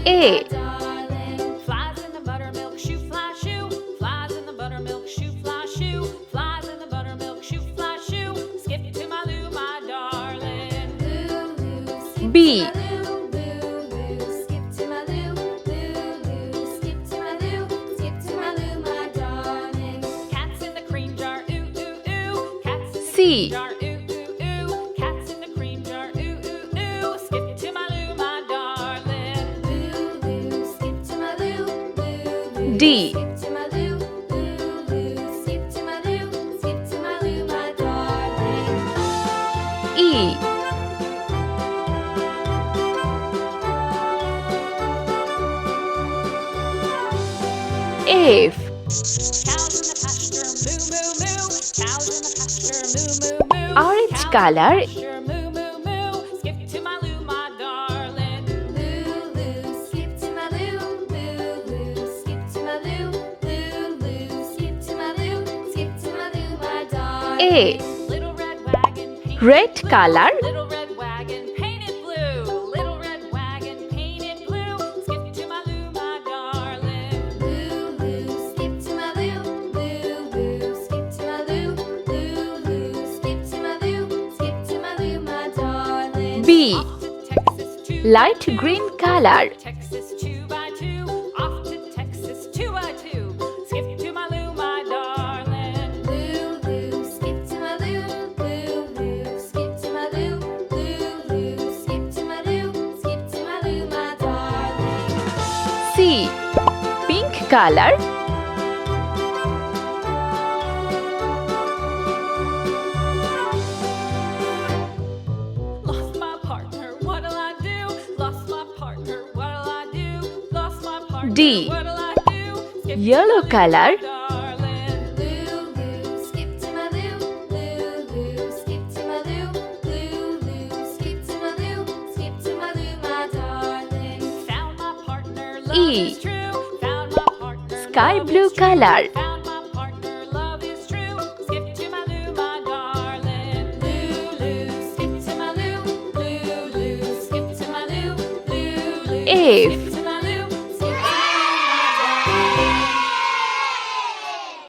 A. Flies in the buttermilk shoe, fly shoe. Flies in the buttermilk shoe, fly shoe. Flies in the buttermilk shoe, fly shoe. Skip to my loo, my darling. B. Cats in the cream jar, ooh, ooh, ooh. Cats in the C. cream jar, ooh, ooh, ooh. Cats in the cream jar, ooh, ooh, ooh. Skip to my loo, my darling. D. E. F. Cows in the pasture, moo, moo, moo. Cows in the pasture, moo, moo, moo. Orange Cows in the color. pasture, moo, moo, moo. Skip to my loo, my darling. A. Little red wagon painted Red blue. color. Little red wagon painted blue. Little red wagon painted blue. Skip to my loo, my darling. B. Off to Texas, 2 Light by 2. green color. Texas 2 by 2. Off to Texas 2 by 2. Skip to my loo, my darling. C. Pink color. Lost my partner, what'll I do? Lost my partner, what'll I do? Lost my partner, D. what'll I do? Skip to Yellow my loo, color. my darling. Found my partner, love E. is true. Found my partner, Sky love blue is true. color. Found my partner, love is true. Skip to my loo, my darling. Loo, loo, skip to my loo. Loo, loo, skip to my loo. Loo, loo, F. skip